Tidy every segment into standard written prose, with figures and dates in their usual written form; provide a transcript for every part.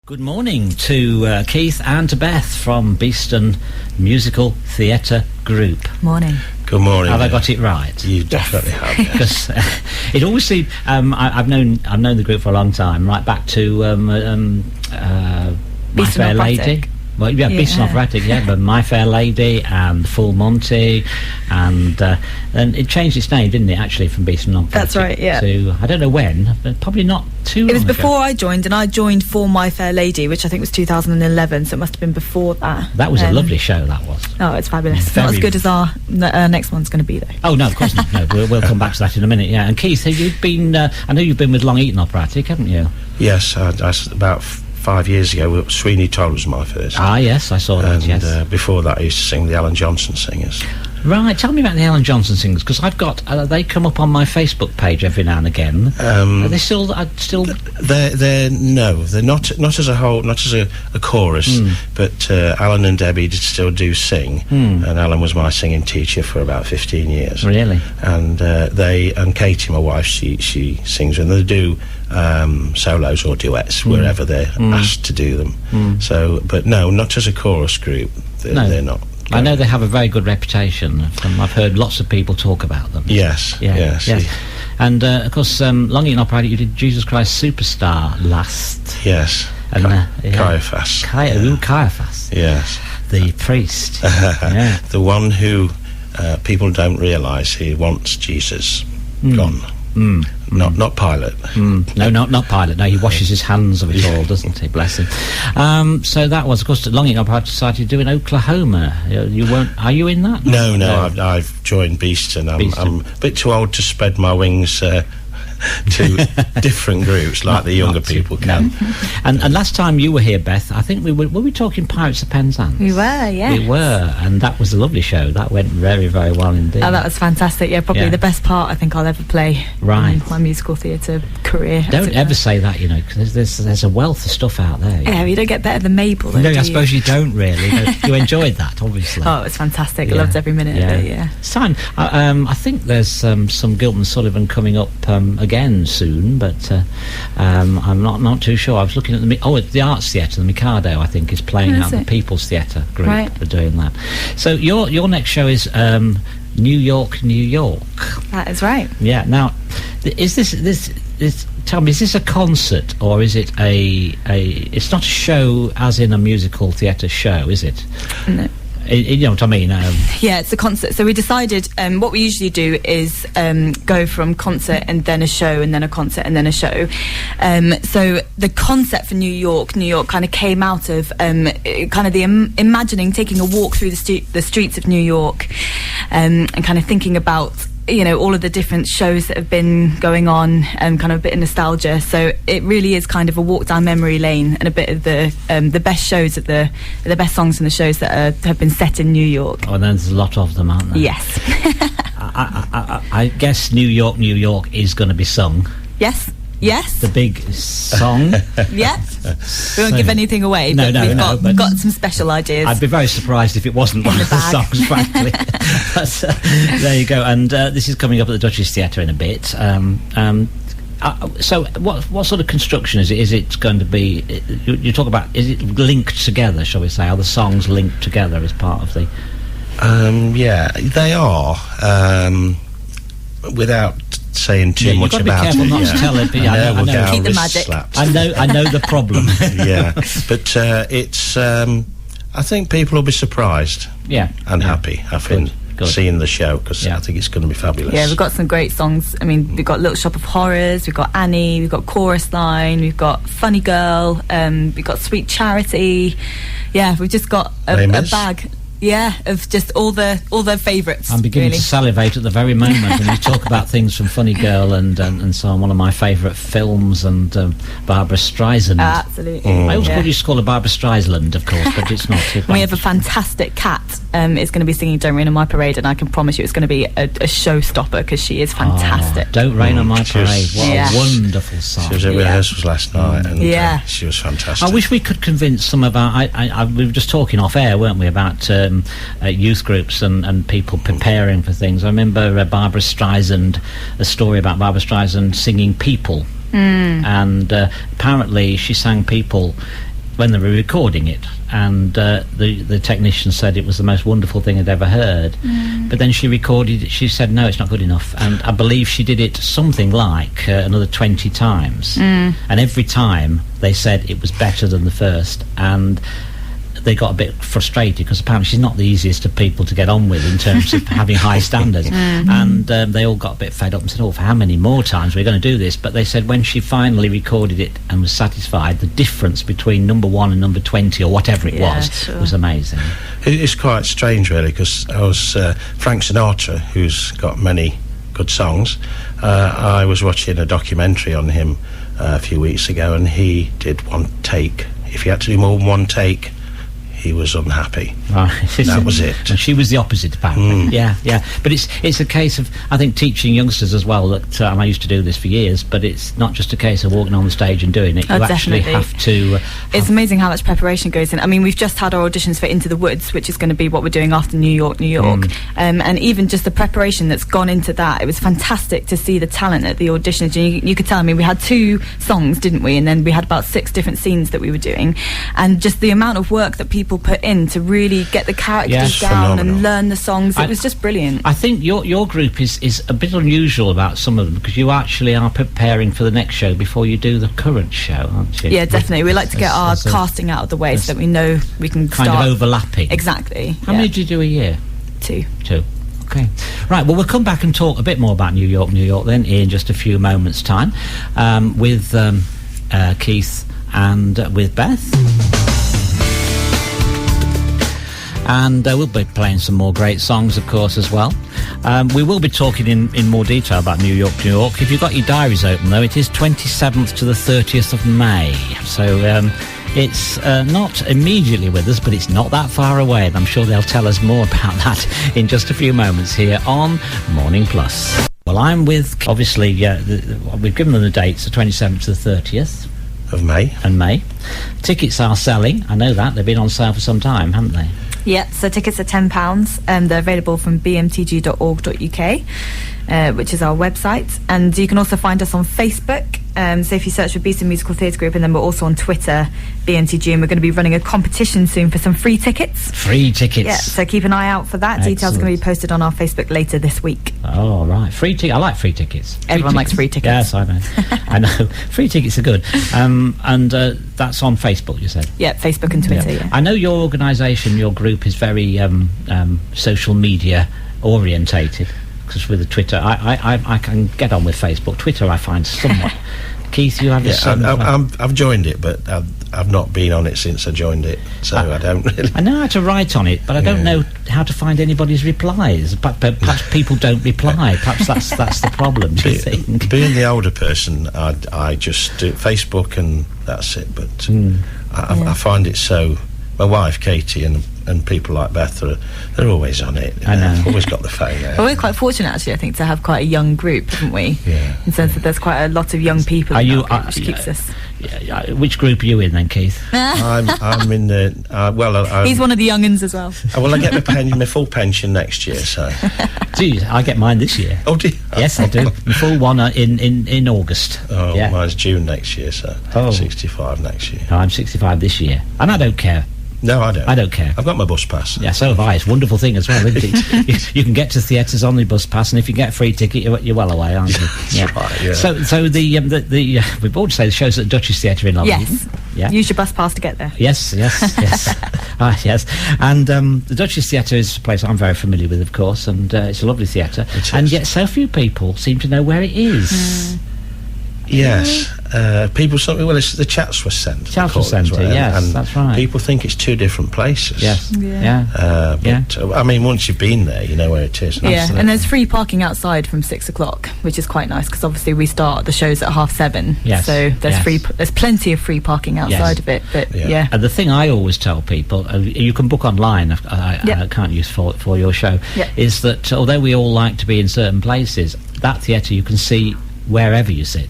Good morning to Keith and to Beth from Beeston Musical Theatre Group. Morning. Good morning. Have I got it right? You definitely have. Because it always seemed I've known the group for a long time, right back to My Fair Lady. Well, yeah, Beeston Operatic, but My Fair Lady and Full Monty, and then it changed its name, didn't it? Actually, from Beeston Operatic. That's right. Yeah. To I don't know when, but probably not too long. It was ago. before I joined, and I joined for My Fair Lady, which I think was 2011. So it must have been before that. That was a lovely show. That was. Oh, it's fabulous. Not as good as our next one's going to be, though. Oh no, of course not. No, we'll come back to that in a minute. Yeah. And Keith, have you been? I know you've been with Long Eaton Operatic, haven't you? Yes, I about 5 years ago, Sweeney Todd was my first. Ah, yes, I saw that, yes. And before that, I used to sing the Alan Johnson Singers. Right, tell me about the Alan Johnson Singers, because I've got, they come up on my Facebook page every now and again. Are they still... They're not as a whole, not as a chorus, but Alan and Debbie still do sing, and Alan was my singing teacher for about 15 years. Really? And and Katie, my wife, she sings, and they do solos or duets wherever they're asked to do them. So, but no, not as a chorus group. They're not. I know they have a very good reputation. I've heard lots of people talk about them. Yes. And of course, Long Eaton Operatic, you did Jesus Christ Superstar last. Yes. And Caiaphas. Caiaphas. Yes. The priest. The one who people don't realise he wants Jesus gone. Not Pilate. No, not Pilate. No, he washes his hands of it all, doesn't he? Bless him. So that was, of course, Long Eaton Operatic decided to do in Oklahoma. You weren't? Are you in that? No. I've joined Beeston. I'm a bit too old to spread my wings to different groups like the younger people can. And last time you were here, Beth, I think were we talking Pirates of Penzance? We were, yes. We were, and that was a lovely show. That went very, very well indeed. Oh, that was fantastic. Yeah, probably the best part I think I'll ever play in my musical theatre career. Don't ever say that, you know, because there's a wealth of stuff out there. Yeah, you don't get better than Mabel, though, no, I suppose you don't really. You enjoyed that, obviously. Oh, it was fantastic. I loved every minute of it, It's time. I think there's some Gilman Sullivan coming up again soon, but I'm not too sure. I was looking at the Arts Theatre, the Mikado, I think, is playing out the People's Theatre group for doing that. So your next show is New York, New York. That is right. Yeah. Now, is this tell me, is this a concert or is it it's not a show as in a musical theatre show, is it? No. You know what I mean? Yeah, it's a concert. So we decided what we usually do is go from concert and then a show and then a concert and then a show. So the concept for New York kind of came out of kind of the imagining taking a walk through the streets of New York and kind of thinking about, you know, all of the different shows that have been going on and kind of a bit of nostalgia. So it really is kind of a walk down memory lane and a bit of the best shows the best songs from the shows that have been set in New York. Oh, there's a lot of them, aren't there? Yes. I guess New York, New York is going to be sung. Yes. The big song. Yes. We won't give anything away, but we've got some special ideas. I'd be very surprised if it wasn't one of the songs, frankly. But, there you go. And this is coming up at the Duchess Theatre in a bit. So what sort of construction is it? Is it going to be... You talk about... Is it linked together, shall we say? Are the songs linked together as part of the... Yeah, they are. Without saying too much about it. You've got to be careful not to tell it, but I know. Keep the magic. I know the problem. Yeah, but it's... I think people will be surprised. And happy, I think, seeing the show, because I think it's going to be fabulous. Yeah, we've got some great songs. I mean, we've got Little Shop of Horrors, we've got Annie, we've got Chorus Line, we've got Funny Girl, we've got Sweet Charity. Yeah, we've just got a bag. Yeah, of just all the favourites. I'm beginning to salivate at the very moment when you talk about things from Funny Girl and so on. One of my favourite films, and Barbara Streisand. Absolutely. I always used to call her Barbara Streisand, of course, but it's not. We have a fantastic cat. Is going to be singing "Don't Rain on My Parade," and I can promise you it's going to be a showstopper because she is fantastic. Don't Rain on My Parade. What a wonderful song. She was at rehearsals last night, and she was fantastic. I wish we could convince some of our... we were just talking off air, weren't we, about youth groups and people preparing for things. I remember Barbara Streisand, a story about Barbara Streisand singing People, and apparently she sang People when they were recording it, and the technician said it was the most wonderful thing I'd ever heard. But then she recorded it, she said no, it's not good enough, and I believe she did it something like another 20 times, and every time they said it was better than the first, and they got a bit frustrated because apparently she's not the easiest of people to get on with in terms of having high standards. And they all got a bit fed up and said, oh, for how many more times we're going to do this? But they said when she finally recorded it and was satisfied, the difference between number 1 and number 20 or whatever it was amazing. It's quite strange, really, because I was Frank Sinatra, who's got many good songs. I was watching a documentary on him a few weeks ago, and he did one take. If he had to do more than one take, he was unhappy. Right. That was it. And she was the opposite, apparently. Yeah. But it's a case of, I think, teaching youngsters as well. That and I used to do this for years, but it's not just a case of walking on the stage and doing it. You actually have to. It's amazing how much preparation goes in. I mean, we've just had our auditions for Into the Woods, which is going to be what we're doing after New York. And even just the preparation that's gone into that, it was fantastic to see the talent at the auditions. And you could tell. I mean, we had 2 songs, didn't we? And then we had about 6 different scenes that we were doing, and just the amount of work that people put in to really get the characters down phenomenal. And learn the songs. It was just brilliant. I think your group is a bit unusual about some of them, because you actually are preparing for the next show before you do the current show, aren't you? Yeah, definitely. We like to get our casting out of the way so that we know we can kind start of overlapping. Exactly. How many do you do a year? 2. Okay. Right, well, we'll come back and talk a bit more about New York then in just a few moments' time with Keith and with Beth. And we'll be playing some more great songs, of course, as well. We will be talking in more detail about New York. If you've got your diaries open, though, it is 27th to the 30th of May. So it's not immediately with us, but it's not that far away. And I'm sure they'll tell us more about that in just a few moments here on Morning Plus. Well, I'm with, obviously, we've given them the dates, the 27th to the 30th. Of May. Tickets are selling. I know that. They've been on sale for some time, haven't they? Yeah, so tickets are £10 and they're available from bmtg.org.uk, which is our website. And you can also find us on Facebook. So if you search for Beeson Musical Theatre Group, and then we're also on Twitter, BMTG, and we're going to be running a competition soon for some free tickets. Free tickets. Yeah, so keep an eye out for that. Excellent. Details are going to be posted on our Facebook later this week. Oh, right. I like free tickets. Everyone likes free tickets. Yes, I know. I know. Free tickets are good. And that's on Facebook, you said? Yeah, Facebook and Twitter, yeah. I know your organisation, your group, is very social media orientated. Because with the Twitter, I can get on with Facebook. Twitter, I find somewhat. Keith, you have this. I've joined it, but I've not been on it since I joined it, so I don't really. I know how to write on it, but I don't know how to find anybody's replies. Perhaps people don't reply. Perhaps that's the problem. Do you think? Being the older person, I just do Facebook and that's it. But I find it so. My wife Katie and people like Beth they're always on it. I know. Always got the phone out. Well, we're quite fortunate actually, I think, to have quite a young group, haven't we? Yeah. In the sense that there's quite a lot of young people in our group, which keeps us. Which group are you in then, Keith? I'm in the he's one of the young'uns as well. Well, I get my full pension next year, so. Geez, I get mine this year. Oh, do you? Yes, I do. My full one in August. Oh, yeah. Mine's June next year, so 65 next year. No, I'm 65 this year, and I don't care. No, I don't. I don't care. I've got my bus pass. Yeah, so have I. It's a wonderful thing as well, isn't it? you can get to theatres on the bus pass, and if you get a free ticket, you're well away, aren't you? Yeah. Right, yeah. So the we've already said the show's at the Duchess Theatre in London. Yes. Yeah. Use your bus pass to get there. Yes. Yes. And the Duchess Theatre is a place I'm very familiar with, of course, and it's a lovely theatre. And yet so few people seem to know where it is. Yes. People it's the Chatsworth Centre. Chatsworth Centre, yes, and that's right. People think it's 2 different places. Yes. But I mean, once you've been there, you know where it is. Yeah, Absolutely. and there's free parking outside from 6 o'clock, which is quite nice, because obviously we start the shows at 7:30. Yes. So there's plenty of free parking outside of it. But yeah. And the thing I always tell people, you can book online, I can't use for your show, is that although we all like to be in certain places, that theatre you can see wherever you sit.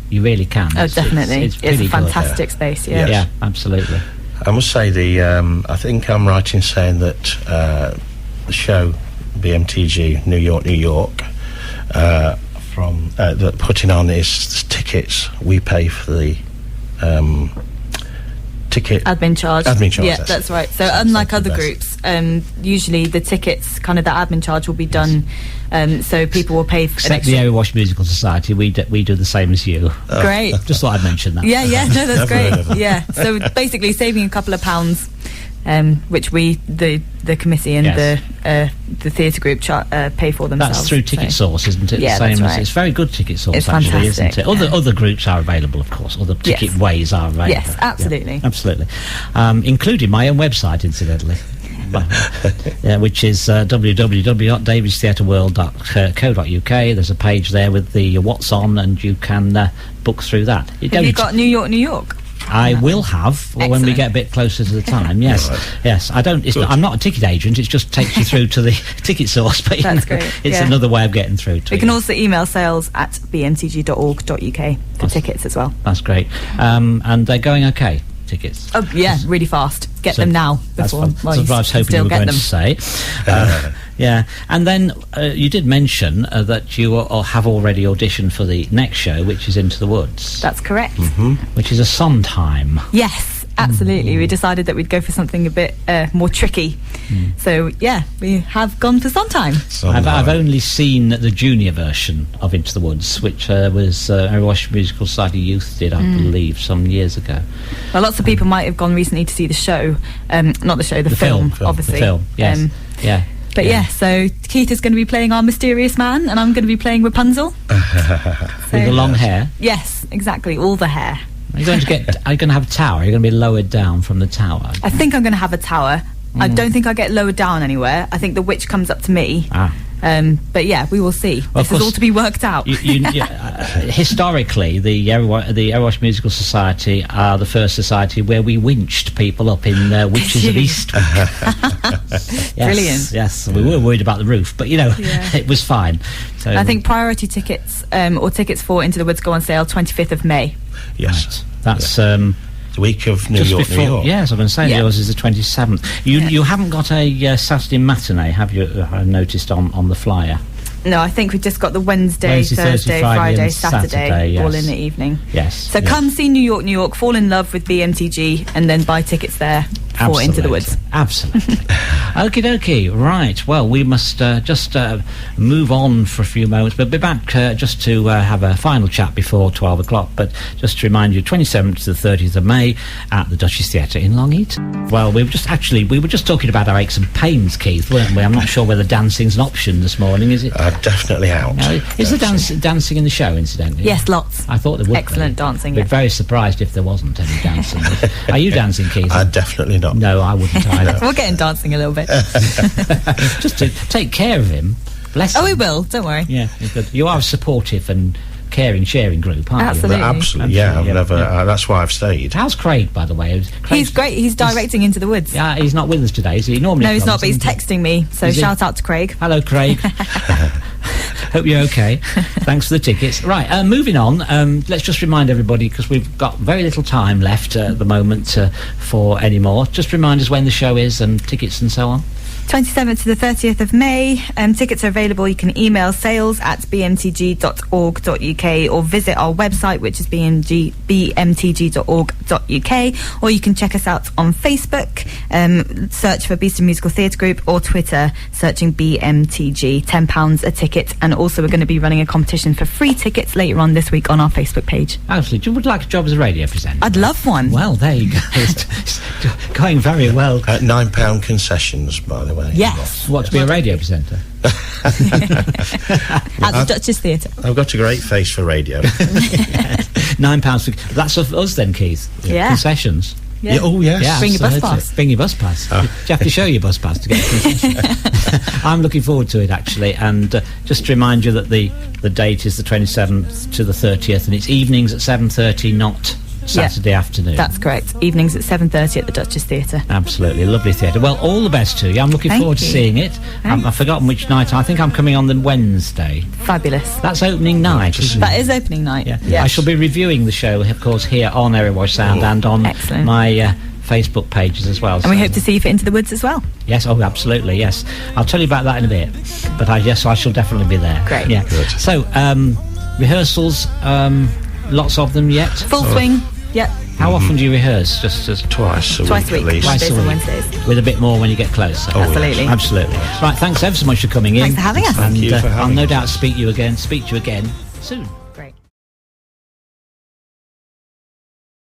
You really can. Oh, definitely. It's a fantastic space, yeah. Yes. Yeah, absolutely. I must say, I think I'm right in saying that the show, BMTG, New York, from that putting on is tickets. We pay for the ticket admin charge. Yeah, that's right. So unlike other groups, usually the tickets, kind of the admin charge, will be done. So people will pay. Except the Erewash Musical Society, we do the same as you. Great. Just thought I'd mention that. Yeah, no, that's great. Yeah. So basically, saving a couple of pounds. Which we, the committee and the theatre group pay for themselves. That's through Ticket Source, isn't it? Yeah, the same that's right. It's very good Ticket Source, it's actually, fantastic, isn't it? Other groups are available, of course. Other ticket ways are available. Yes, absolutely. Yeah, absolutely. Including my own website, incidentally. Which is www.davidstheatreworld.co.uk. There's a page there with the what's on, and you can book through that. Have you got New York? I will have when we get a bit closer to the time. Yes, yes. I don't. I'm not a ticket agent. It just takes you through to the Ticket Source. But that's great. It's another way of getting through to you. You can also email sales@bmtg.org.uk for tickets as well. That's great. And they're going okay. Tickets. Oh yeah, really fast. Get them now before. That's what I was hoping you were going to say. Yeah, and then you did mention that you have already auditioned for the next show, which is Into the Woods. That's correct. Which is a Sondheim. Yes, absolutely. We decided that we'd go for something a bit more tricky. So yeah, we have gone for Sondheim. I've only seen the junior version of Into the Woods, which was Erewash Musical Society Youth did, I believe, some years ago. Well, lots of people might have gone recently to see the show, not the show, the film, obviously. The film, yes. But so Keith is going to be playing our mysterious man, and I'm going to be playing Rapunzel. With the long hair? Yes, exactly, all the hair. Are you going to have a tower? Are you going to be lowered down from the tower? I think I'm going to have a tower. I don't think I get lowered down anywhere. I think the witch comes up to me. But yeah, we will see. Well, this is all to be worked out. Historically, the Erewash Musical Society are the first society where we winched people up in Witches of Eastwick. Yes, brilliant. Yes, we were worried about the roof, but it was fine. So I think priority tickets or tickets for Into the Woods go on sale 25th of May. Yes, right. That's the week of New York. Yes, I'm going to say yours is the 27th. You haven't got a Saturday matinee, have you? I noticed on the flyer. No, I think we've just got the Wednesday, Thursday, Friday, Saturday, all in the evening. Yes. So come see New York, fall in love with BMTG, and then buy tickets there for Into the Woods. Absolutely. Okie dokie. Right. Well, we must just move on for a few moments, but be back just to have a final chat before 12 o'clock. But just to remind you, 27th to the 30th of May at the Duchess Theatre in Long Eaton. Well, we were just talking about our aches and pains, Keith, weren't we? I'm not sure whether dancing's an option this morning, is it? Definitely out. Is there dancing in the show, incidentally? Yes, lots. I thought there would Excellent be. dancing. We're very surprised if there wasn't any dancing. Are you dancing, Keith? Definitely not. No, I wouldn't either. We'll get him dancing a little bit. Just to take care of him. Bless him. Oh, we will. Don't worry. Yeah, good. You are a supportive and caring, sharing group, aren't Absolutely. you? Absolutely. Yeah, I've never. That's why I've stayed. How's Craig, by the way? He's great. He's directing Into the Woods. Yeah, he's not with us today, is he? Normally. No, he's not. But he's texting me. So shout out to Craig. Hello, Craig. Hope you're okay. Thanks for the tickets. Right, moving on. Let's just remind everybody, because we've got very little time left at the moment for any more. Just remind us when the show is and tickets and so on. 27th to the 30th of May. Tickets are available. You can email sales@bmtg.org.uk or visit our website, which is bmtg.org.uk, or you can check us out on Facebook, search for Beeston Musical Theatre Group, or Twitter, searching BMTG. £10 a ticket, and also we're going to be running a competition for free tickets later on this week on our Facebook page. Absolutely. You would like a job as a radio presenter? I'd love one. Well, there you go. It's going very well. £9 concessions, by the way. Yes. What, to be a radio presenter? At the Duchess Theatre. I've got a great face for radio. £9 for... That's of us then, Keith. Yeah. Concessions. Yeah. Oh, yes. Yeah, bring your bus pass. Bring your bus pass. Oh. Do you have to show your bus pass to get a concession? I'm looking forward to it, actually. And just to remind you that the date is the 27th to the 30th, and it's evenings at 7:30, not Saturday afternoon. That's correct. Evenings at 7:30 at the Duchess Theatre. Absolutely. Lovely theatre. Well, all the best to you. I'm looking forward to seeing it. I've forgotten which night. I think I'm coming on the Wednesday. Fabulous. That's opening night, isn't it? That is opening night. Yeah. Yes. I shall be reviewing the show, of course, here on Erewash Sound and on my Facebook pages as well. And we hope to see you for Into the Woods as well. Yes, oh, absolutely, yes. I'll tell you about that in a bit. But I shall definitely be there. Great. Yeah. Good. So, rehearsals, lots of them yet? Full swing. Yep. How often do you rehearse? Just twice a week at least. Mondays and Wednesdays. With a bit more when you get closer. Oh, Absolutely. yes. Absolutely. Right, thanks ever so much for coming in. Thanks for having us. Thank you for having I'll no us. doubt speak to you again soon. Great.